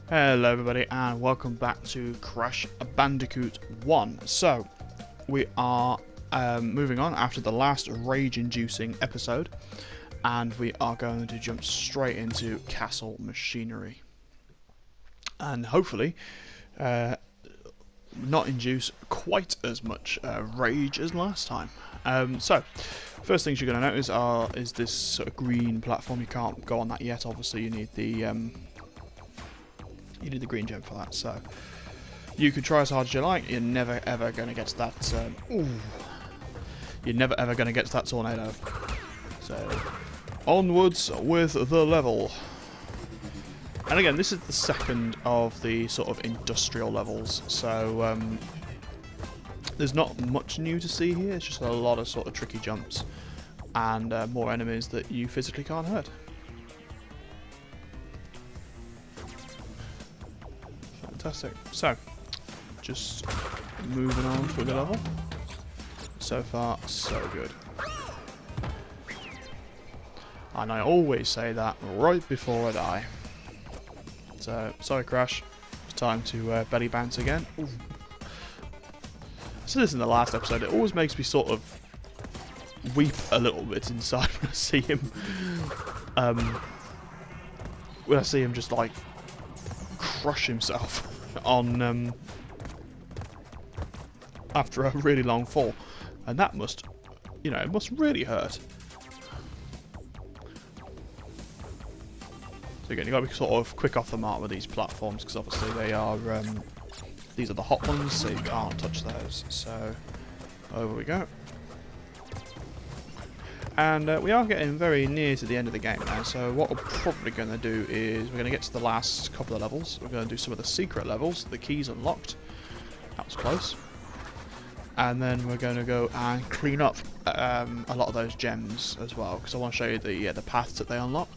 Hello everybody and welcome back to Crash Bandicoot 1. So, we are moving on after the last rage-inducing episode, and we are going to jump straight into Castle Machinery. And hopefully, not induce quite as much rage as last time. So, first things you're going to notice is this sort of green platform. You can't go on that yet, obviously you need the green gem for that, so you can try as hard as you like, you're never ever going to get to that you're never ever going to get to that tornado. So, onwards with the level. And again, this is the second of the sort of industrial levels, so there's not much new to see here, it's just a lot of sort of tricky jumps and more enemies that you physically can't hurt. Fantastic. So, just moving on through the level. So far, so good. And I always say that right before I die. So, sorry Crash. It's time to belly bounce again. Ooh. I said this in the last episode, it always makes me sort of weep a little bit inside when I see him. When I see him just like crush himself on after a really long fall, and that must, you know, it must really hurt. So again, you got to be sort of quick off the mark with these platforms because obviously they are these are the hot ones, so you can't touch those. So over we go. And we are getting very near to the end of the game now, so what we're probably going to do is we're going to get to the last couple of levels. We're going to do some of the secret levels, the keys unlocked. That was close. And then we're going to go and clean up a lot of those gems as well, because I want to show you the paths that they unlock.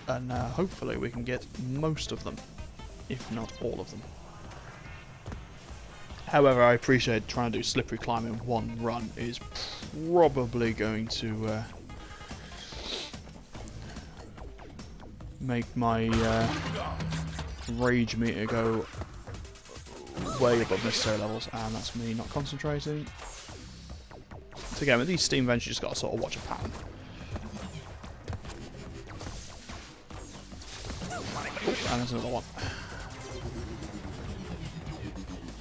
And hopefully we can get most of them, if not all of them. However, I appreciate trying to do slippery climb in one run is probably going to make my rage meter go way above necessary levels, and that's me not concentrating. So again, with these steam vents, you just got to sort of watch a pattern. Oh, and there's another one.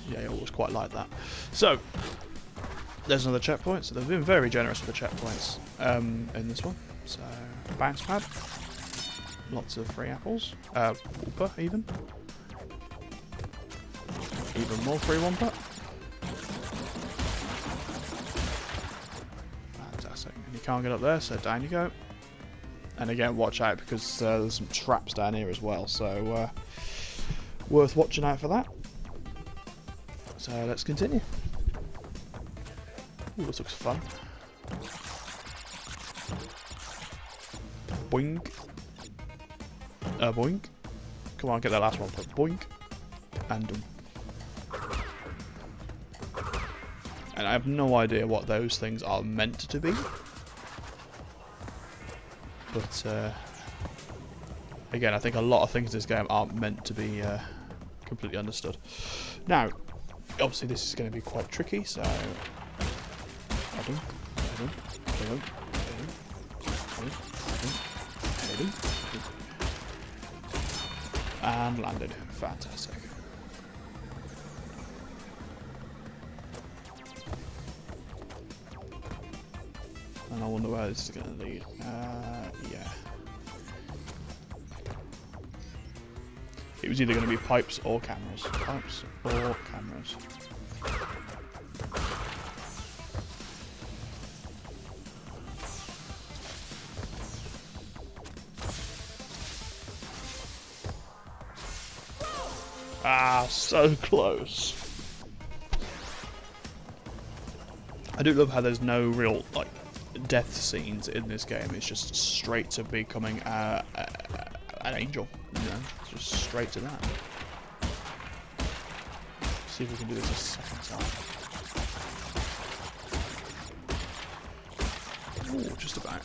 Yeah, I always quite like that. So, there's another checkpoint. So they've been very generous with the checkpoints in this one. So, bounce pad. Lots of free apples. Whooper, even. Even more free Wumpa. Fantastic. And you can't get up there, so down you go. And again, watch out because there's some traps down here as well. So, worth watching out for that. So let's continue. Ooh, this looks fun. Boink. Boink. Come on, get that last one. Put boink. And done. And I have no idea what those things are meant to be. But, again, I think a lot of things in this game aren't meant to be completely understood. Now, obviously this is going to be quite tricky, so and landed. Fantastic. And I wonder where this is going to lead. Yeah. It was either going to be pipes or cameras. Pipes or cameras. Ah, so close. I do love how there's no real, like, death scenes in this game. It's just straight to becoming an angel, you know, just straight to that. See if we can do this a second time. Ooh, just about.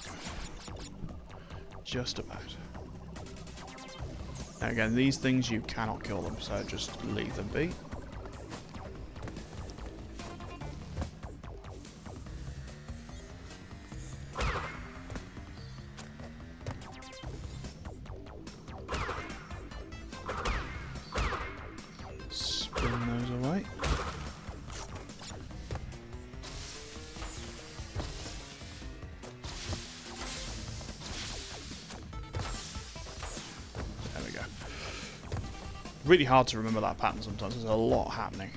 Just about. Now again, these things you cannot kill them, so just leave them be. Spin those away. There we go. Really hard to remember that pattern sometimes. There's a lot happening.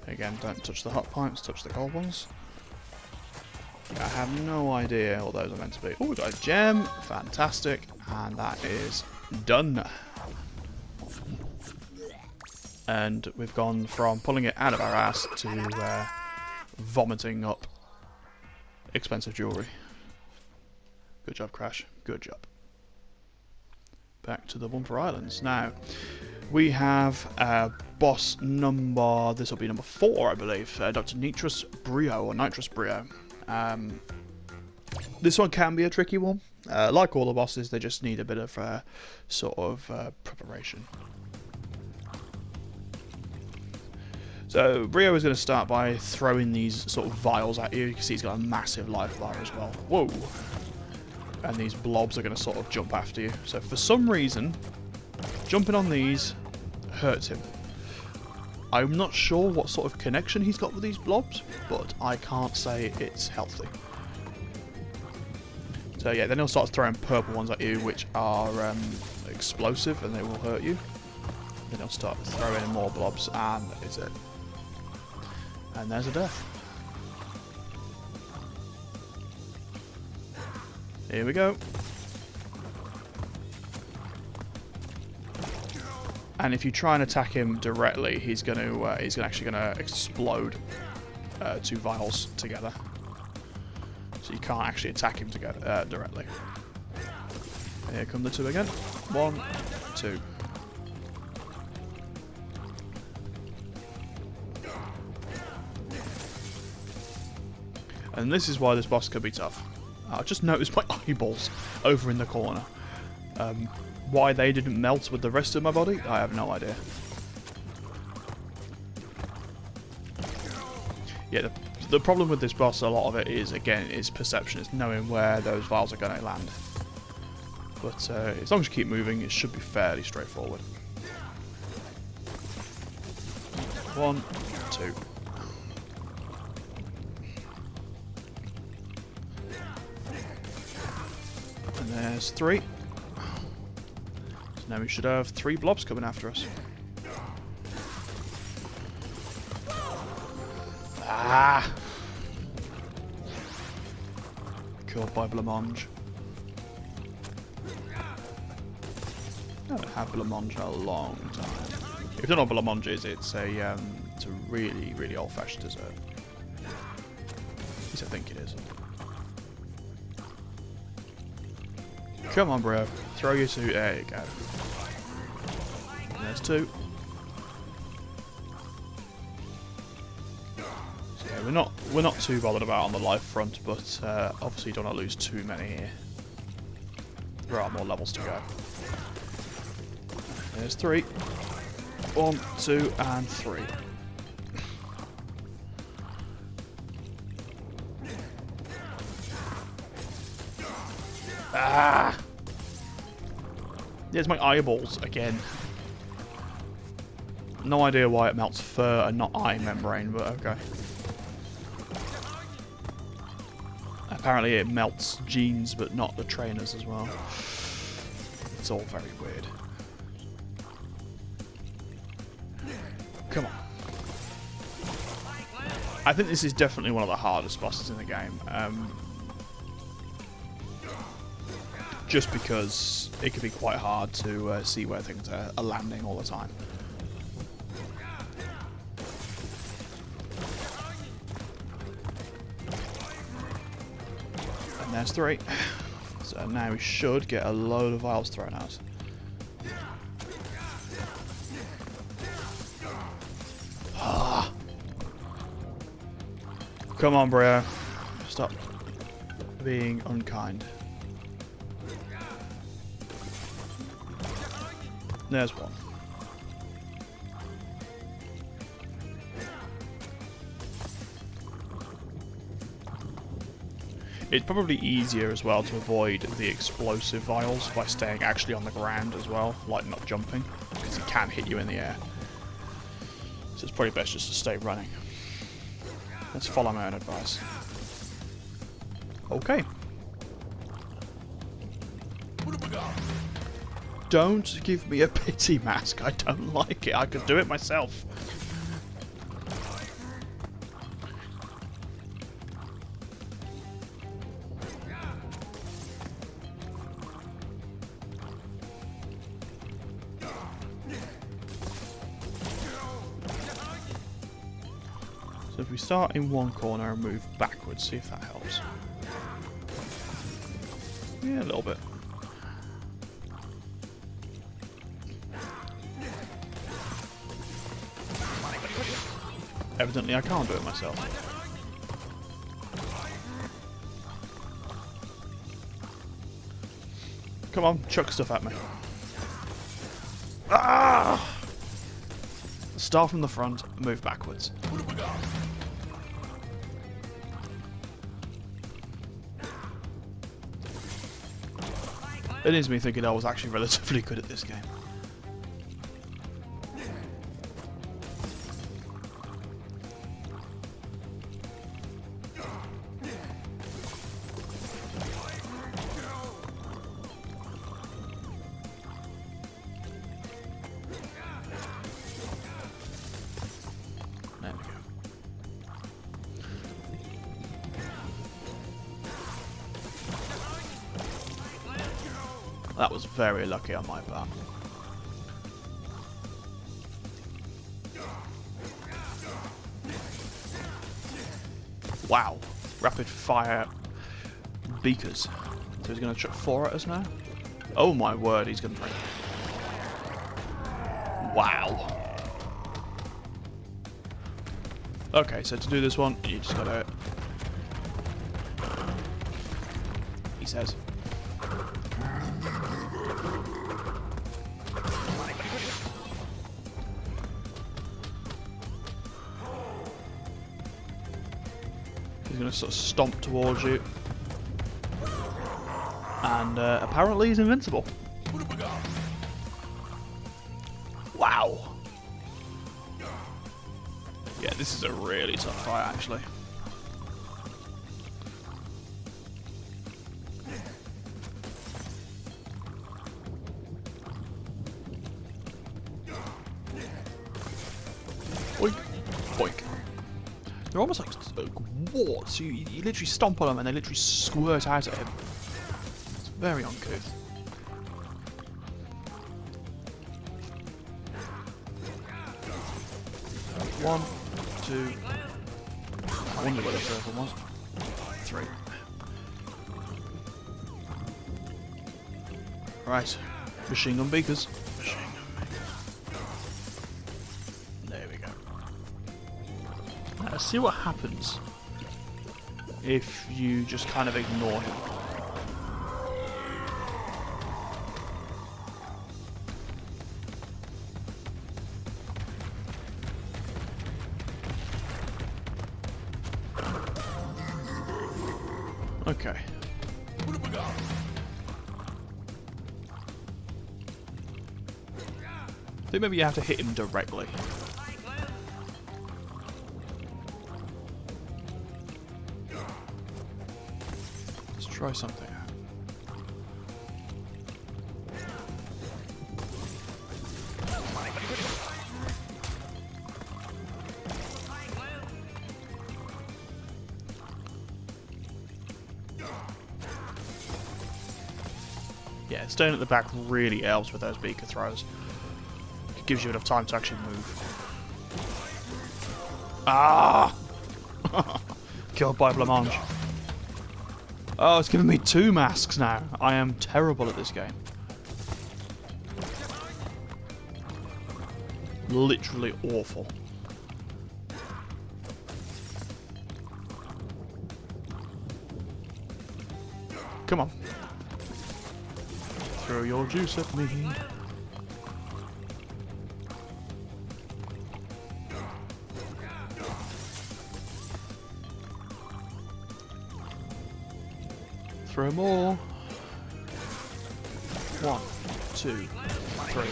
Again, don't touch the hot pipes, touch the cold ones. I have no idea what those are meant to be. Oh, we got a gem. Fantastic. And that is done. And we've gone from pulling it out of our ass to vomiting up expensive jewellery. Good job, Crash. Good job. Back to the Bumper Islands. Now, we have boss number... This will be number 4, I believe. Dr. Nitrous Brio, or Nitrous Brio. This one can be a tricky one. Like all the bosses, they just need a bit of preparation. So Brio is going to start by throwing these sort of vials at you. You can see he's got a massive life bar as well. Whoa! And these blobs are going to sort of jump after you. So for some reason, jumping on these hurts him. I'm not sure what sort of connection he's got with these blobs, but I can't say it's healthy. So yeah, then he'll start throwing purple ones at you, which are explosive, and they will hurt you. Then he'll start throwing in more blobs, and that is it. And there's a death. Here we go. And if you try and attack him directly, he's actually gonna explode 2 vials together. So you can't actually attack him together directly. Here come the 2 again. 1, 2. And this is why this boss could be tough. I just noticed my eyeballs over in the corner. Why they didn't melt with the rest of my body, I have no idea. Yeah, the problem with this boss, a lot of it is, again, is perception. It's knowing where those vials are going to land. But as long as you keep moving, it should be fairly straightforward. 1, 2. And there's 3. So now we should have 3 blobs coming after us. Ah! Killed by blancmange. I haven't had blancmange in a long time. If you don't know what blancmange is, it's a really, really old-fashioned dessert. At least I think it is. Come on, bro. Throw your 2. There you go. And there's 2. So yeah, we're not too bothered about on the life front, but obviously you don't want to lose too many here. There are more levels to go. There's 3. 1, 2, and 3. Ah! There's my eyeballs again. No idea why it melts fur and not eye membrane, but okay. Apparently it melts genes, but not the trainers as well. It's all very weird. Come on. I think this is definitely one of the hardest bosses in the game. Just because it can be quite hard to see where things are landing all the time. And there's 3. So now we should get a load of vials thrown at us. Ah. Come on, bro. Stop being unkind. There's one. It's probably easier as well to avoid the explosive vials by staying actually on the ground as well, like not jumping, because it can hit you in the air. So it's probably best just to stay running. Let's follow my own advice. Okay. Don't give me a pity mask. I don't like it. I could do it myself. So if we start in one corner and move backwards, see if that helps. Yeah, a little bit. Evidently I can't do it myself. Come on, chuck stuff at me. Ah! Start from the front, move backwards. It is me thinking I was actually relatively good at this game. There we go. That was very lucky on my part. Wow. Rapid fire beakers. So he's going to chuck 4 at us now? Oh my word, he's going to... Wow. Okay, so to do this one, you just got to... He says... He's going to sort of stomp towards you. And apparently he's invincible. Wow. Yeah, this is a really tough fight, actually. Boink. Boink. They're almost like warts. You literally stomp on them and they literally squirt out at him. It's very uncouth. One, two. I wonder where the third one was. 3. Right. Machine gun beakers. Machine gun beakers. There we go. Now, let's see what happens if you just kind of ignore him. Okay. I think maybe you have to hit him directly. Let's try something out. Yeah, staying at the back really helps with those beaker throws. It gives you enough time to actually move. Ah! Killed by blancmange. Oh, it's giving me 2 masks now. I am terrible at this game. Literally awful. Come on. Throw your juice at me. 3 more. 1, 2, 3.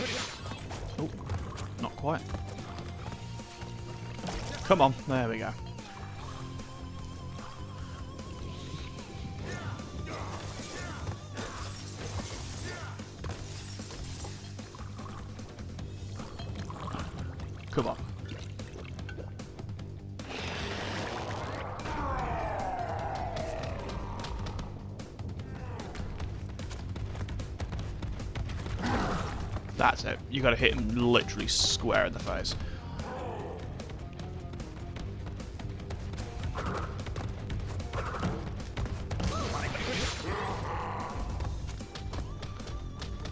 Oh, not quite. Come on, there we go. Come on. That's it. You gotta hit him literally square in the face.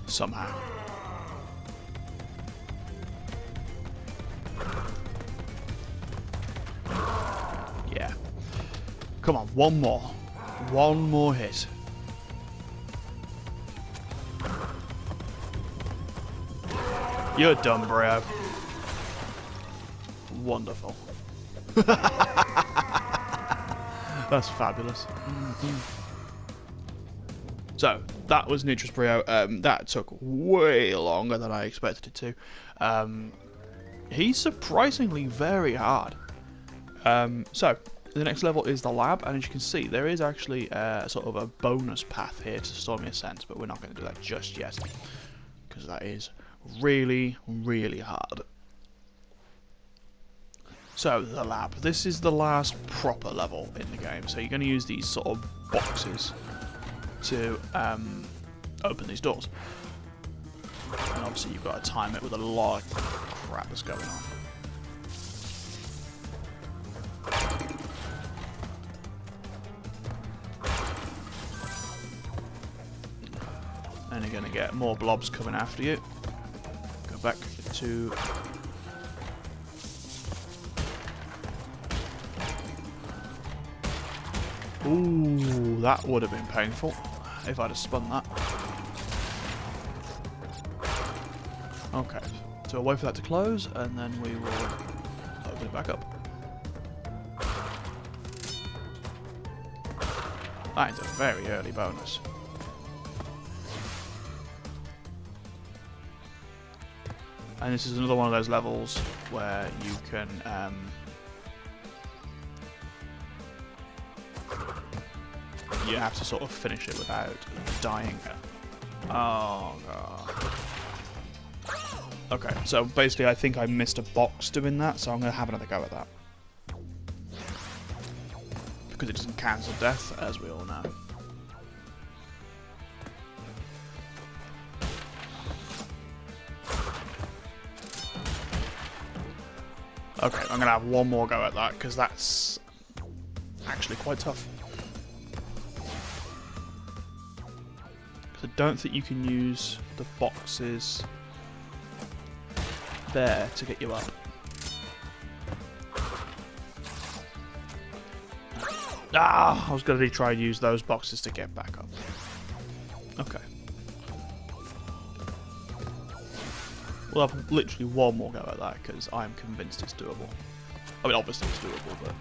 Somehow. Yeah. Come on, one more. One more hit. You're done, bro. Wonderful. That's fabulous. So, that was Nitrous Brio. That took way longer than I expected it to. He's surprisingly very hard. So, the next level is the lab, and as you can see, there is actually sort of a bonus path here to Stormy Ascent, but we're not going to do that just yet, because that is really, really hard. So, the lab. This is the last proper level in the game, so you're going to use these sort of boxes to open these doors. And obviously you've got to time it with a lot of crap that's going on. And you're going to get more blobs coming after you. Go back to... Ooh, that would have been painful if I'd have spun that. Okay, so I'll wait for that to close, and then we will open it back up. That is a very early bonus. And this is another one of those levels where you can you have to sort of finish it without dying. Oh god. Okay, so basically I think I missed a box doing that, so I'm going to have another go at that. Because it doesn't cancel death, as we all know. Okay, I'm going to have one more go at that, because that's actually quite tough. I don't think you can use the boxes there to get you up. Ah, I was going to try and use those boxes to get back up. Okay. We'll have literally one more go at that because I'm convinced it's doable. I mean, obviously it's doable, but...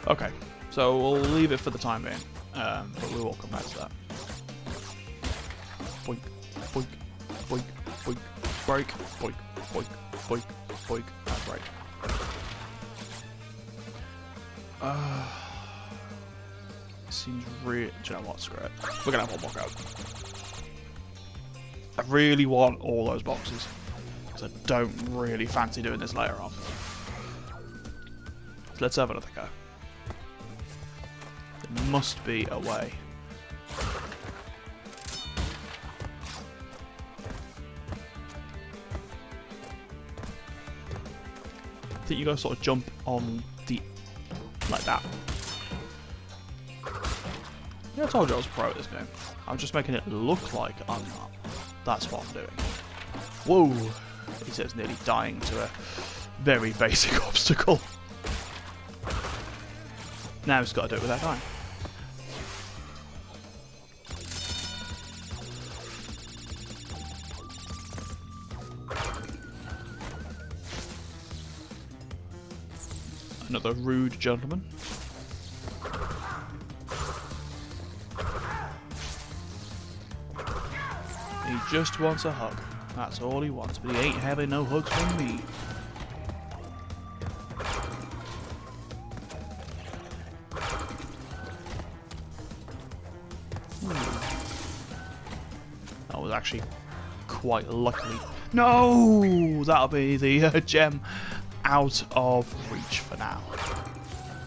Okay, so we'll leave it for the time being, but we will come back to that. Boink, boink, boink, boink, break, boink, boink, boink, boink, and break. Seems real. Do you know what? Screw it. We're gonna have one more go. I really want all those boxes, because I don't really fancy doing this later on. So let's have another go. There must be a way. I think you gotta sort of jump on the... like that. Yeah, I told you I was pro at this game. I'm just making it look like I'm not. That's what I'm doing. Whoa! He says nearly dying to a very basic obstacle. Now he's got to do it without dying. Another rude gentleman. He just wants a hug. That's all he wants, but he ain't having no hugs from me. That was actually quite luckily. No! That'll be the gem out of reach for now.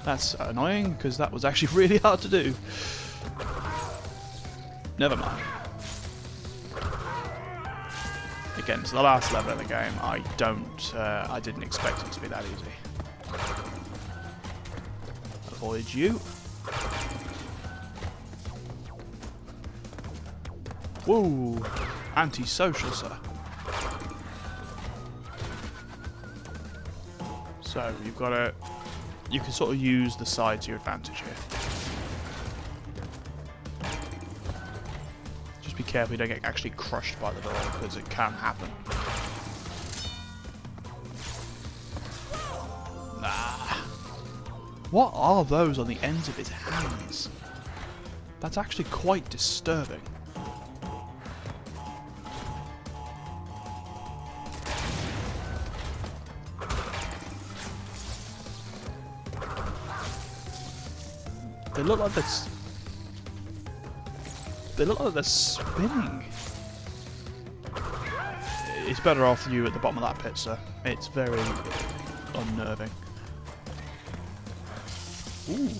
That's annoying, because that was actually really hard to do. Never mind. Again, it's the last level of the game. I didn't expect it to be that easy. Avoid you. Whoa! Antisocial, sir. So, you've got to... You can sort of use the side to your advantage here. Just be careful you don't get actually crushed by the door, because it can happen. Ah. What are those on the ends of his hands? That's actually quite disturbing. They look like they're spinning. It's better off you at the bottom of that pit, sir. It's very unnerving. Ooh.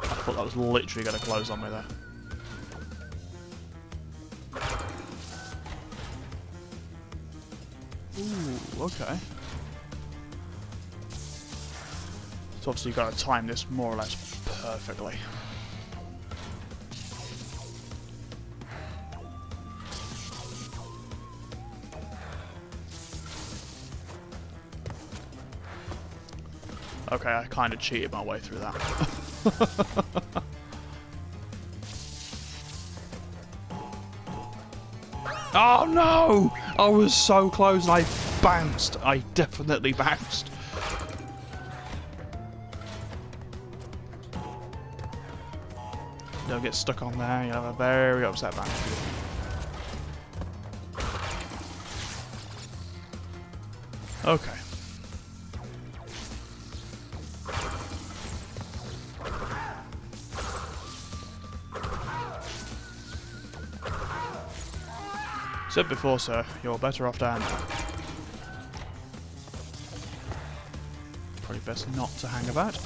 I thought that was literally going to close on me there. Ooh, okay. So obviously you've got to time this more or less perfectly. Okay, I kind of cheated my way through that. Oh no! I was so close and I bounced. I definitely bounced. Don't get stuck on there, you'll have a very upset Bandicoot. Okay. Said before, sir, you're better off down there. Probably best not to hang about.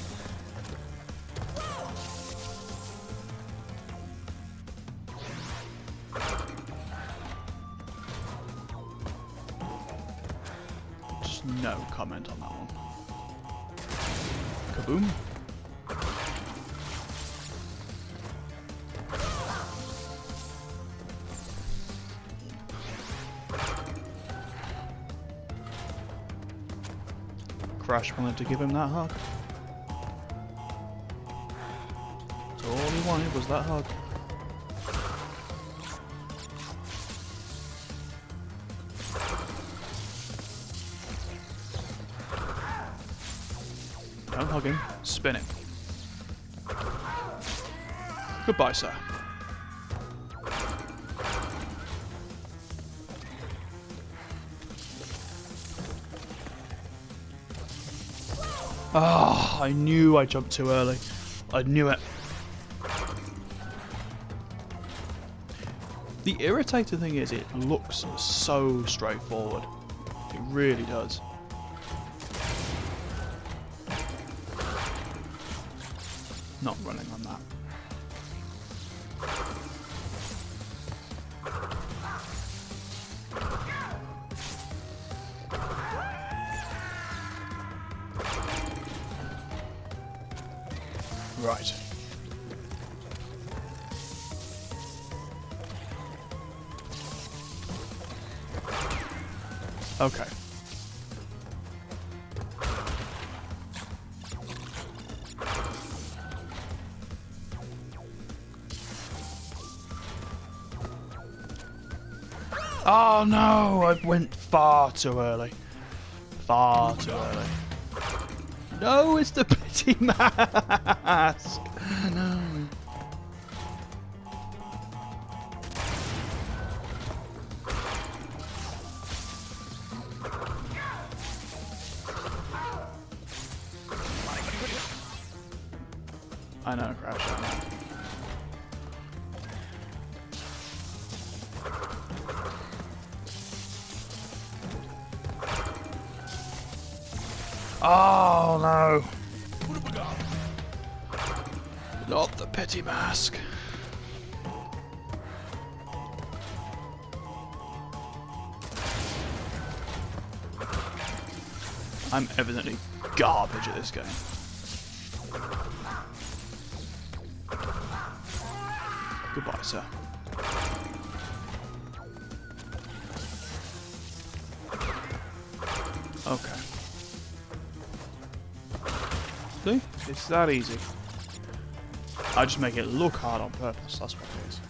Just no comment on that one. Kaboom. Crash wanted to give him that hug. So all he wanted was that hug. Don't hug him, spin him. Goodbye, sir. Ah, I knew I jumped too early. I knew it. The irritating thing is it looks so straightforward. It really does. Not running on that. Right. Okay. Oh no, I went far too early. Far too early. No, it's the pity mask. No. I know, Crash. I know. Oh no! Not the pity mask. I'm evidently garbage at this game. Goodbye, sir. Okay. See? It's that easy. I just make it look hard on purpose, that's what it is.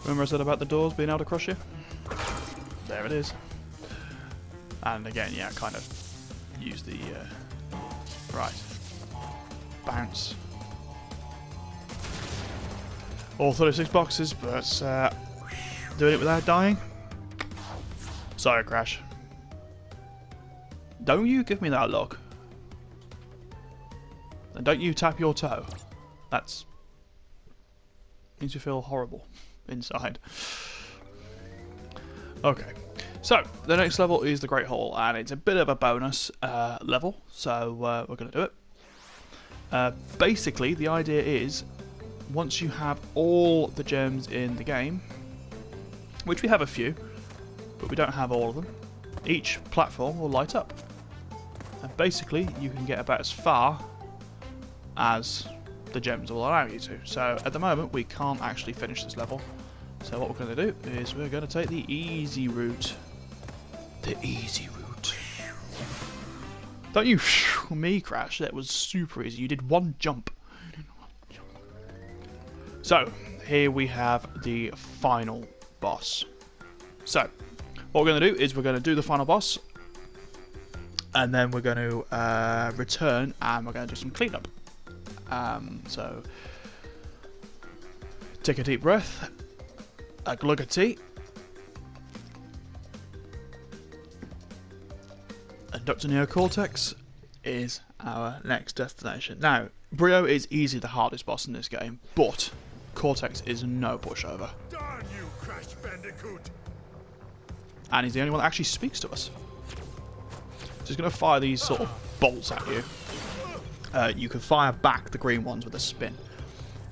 Remember I said about the doors being able to crush you? There it is. And again, yeah, kind of use the... right. Bounce. All 36 boxes, but doing it without dying? Sorry, Crash. Don't you give me that look. And don't you tap your toe. That's... makes you feel horrible inside. Okay. So, the next level is the Great Hall, and it's a bit of a bonus level, so we're going to do it. Basically, the idea is, once you have all the gems in the game, which we have a few, but we don't have all of them, each platform will light up. And basically, you can get about as far as the gems will allow you to. So, at the moment, we can't actually finish this level. So what we're going to do is we're going to take the easy route. The easy route. Don't you me, Crash. That was super easy. You did one jump. So, here we have the final boss. So, what we're going to do is we're going to do the final boss. And then we're going to return and we're going to do some cleanup. So, take a deep breath. A glug of tea. And Dr. Neocortex is our next destination. Now, Brio is easily the hardest boss in this game, but Cortex is no pushover. Darn you, Crash Bandicoot! And he's the only one that actually speaks to us. So he's going to fire these sort of bolts at you. You can fire back the green ones with a spin.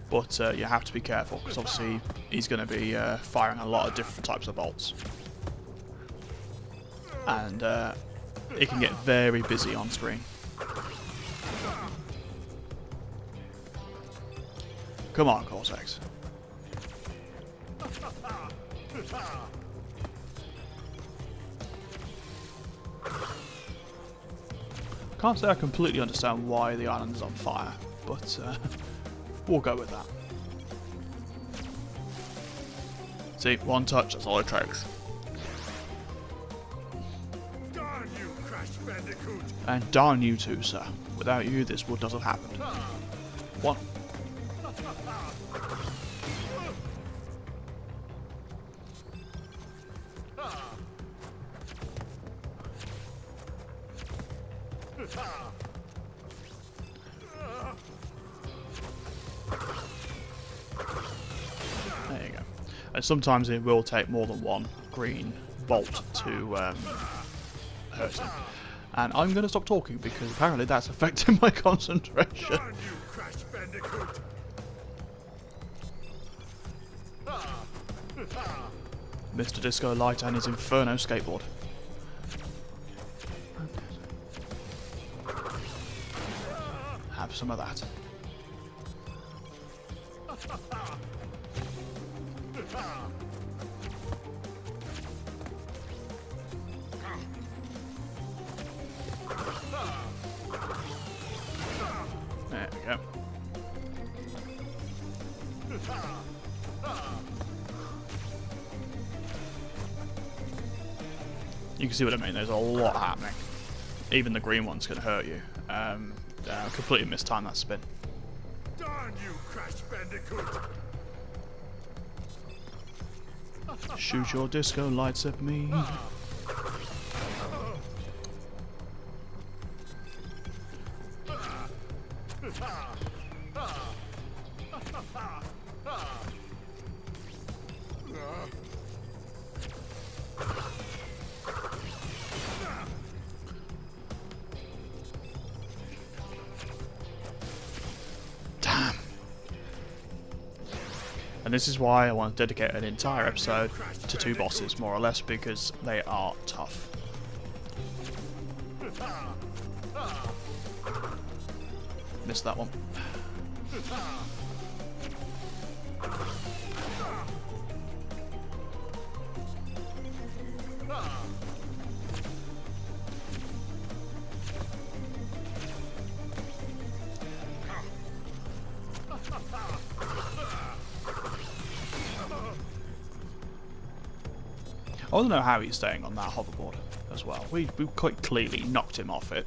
But you have to be careful, because obviously he's going to be firing a lot of different types of bolts. And it can get very busy on screen. Come on, Cortex. Can't say I completely understand why the island is on fire, but... we'll go with that. See, one touch, that's all it takes. Darn you, Crash Bandicoot! And darn you too, sir. Without you, this would not have happened. One. There you go. And sometimes it will take more than one green bolt to hurt him. And I'm going to stop talking because apparently that's affecting my concentration. Darn you, Crash Bandicoot! Mr. Disco Light and his Inferno skateboard. Have some of that. There we go. You can see what I mean. There's a lot happening. Even the green one's going to hurt you. Completely mistimed that spin. Darn you, Crash Bandicoot! Shoot your disco lights at me. Damn. And this is why I want to dedicate an entire episode to 2 bosses, more or less, because they are tough. Missed that one. I don't know how he's staying on that hoverboard as well. We quite clearly knocked him off it.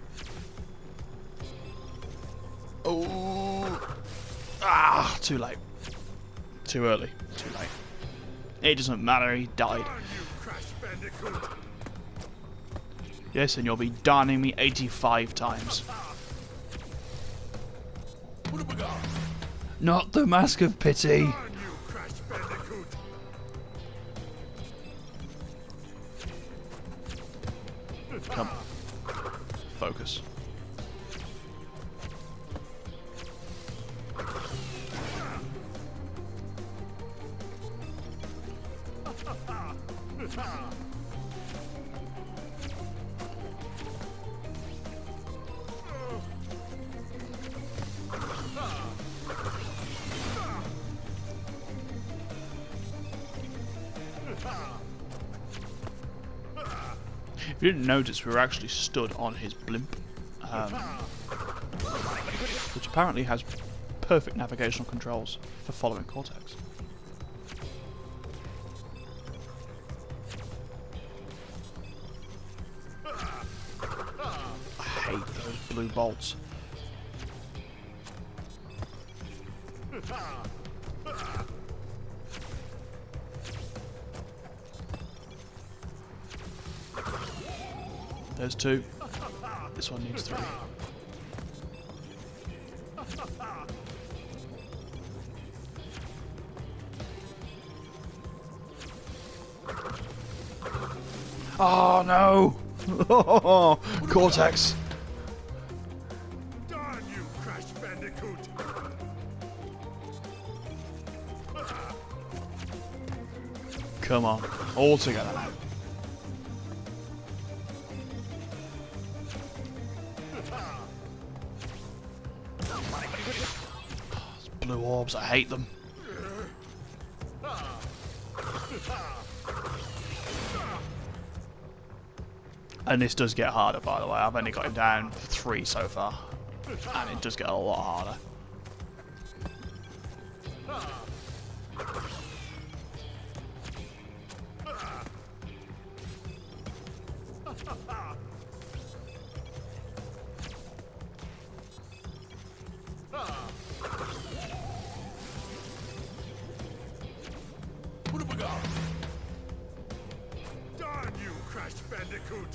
Oh! Ah! Too late. Too early. Too late. It doesn't matter, he died. Darn you, Crash Bandicoot! Yes, and you'll be darning me 85 times. What have we got? Not the Mask of Pity! Darn you, Crash Bandicoot! Come. Focus. If you didn't notice, we were actually stood on his blimp, which apparently has perfect navigational controls for following Cortex. I hate those blue bolts. There's 2. This one needs 3. Oh no! Cortex! Darn you, Crash Bandicoot! Come on, all together now. Blue orbs, I hate them. And this does get harder, by the way. I've only got him down for 3 so far. And it does get a lot harder. What have we got? Darn you, Crash Bandicoot!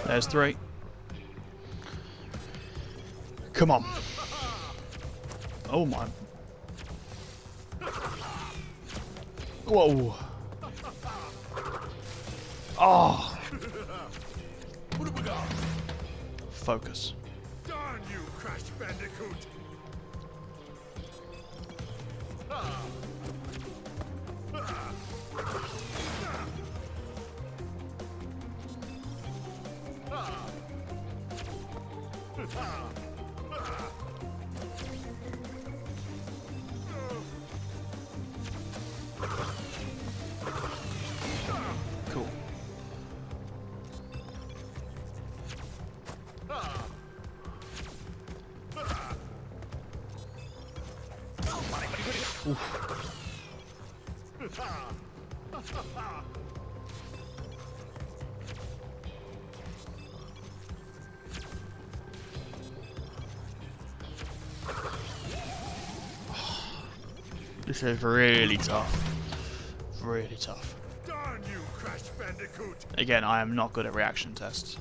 There's 3. Come on. Oh my. Whoa. Oh. What have we got? Focus. Darn you, Crash Bandicoot! Cool. Oof. This is really tough. Really tough. Darn you, Crash Bandicoot! Again, I am not good at reaction tests.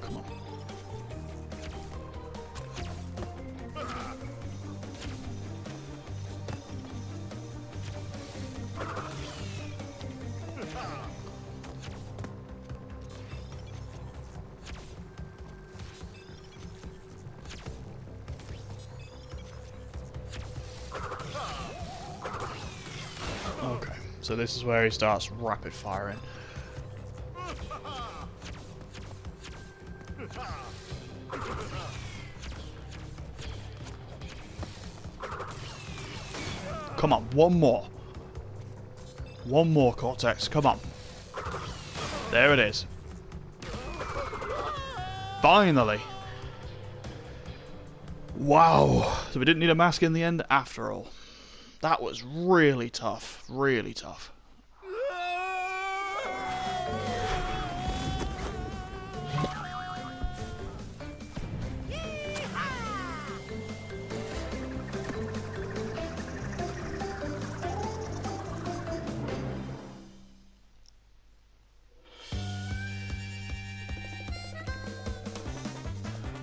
Come on. Okay, so this is where he starts rapid firing. Come on, one more. One more, Cortex, come on. There it is. Finally. Wow. So we didn't need a mask in the end after all. That was really tough. Really tough.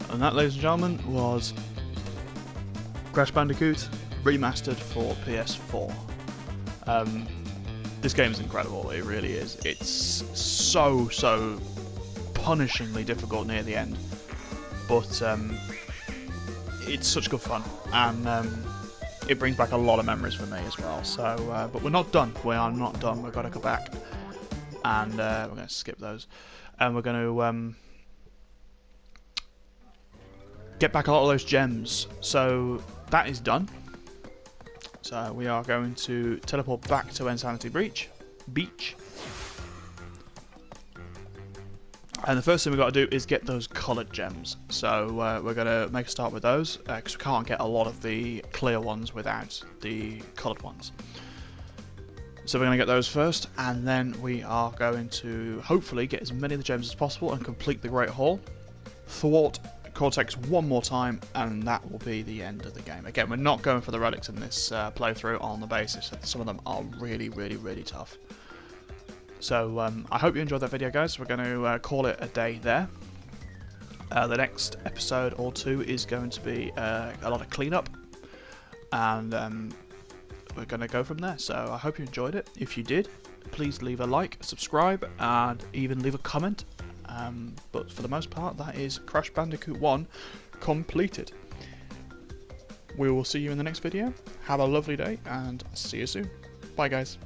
And that, ladies and gentlemen, was Crash Bandicoot remastered for PS4. This game is incredible, it really is. It's so punishingly difficult near the end, but it's such good fun, and it brings back a lot of memories for me as well. So, but we're not done. We are not done. We've got to go back, and we're going to skip those, and we're going to get back a lot of those gems. So that is done. So we are going to teleport back to Insanity Beach. And the first thing we've got to do is get those coloured gems. So we're going to make a start with those, because we can't get a lot of the clear ones without the coloured ones. So we're going to get those first, and then we are going to hopefully get as many of the gems as possible and complete the Great Hall, thwart Cortex one more time, and that will be the end of the game. Again, we're not going for the relics in this playthrough on the basis that some of them are really tough. So I hope you enjoyed that video, guys. We're going to call it a day there. The next episode or two is going to be a lot of cleanup, and we're going to go from there. So I hope you enjoyed it. If you did, please leave a like, subscribe, and even leave a comment. But for the most part, that is Crash Bandicoot 1 completed. We will see you in the next video. Have a lovely day, and see you soon. Bye, guys.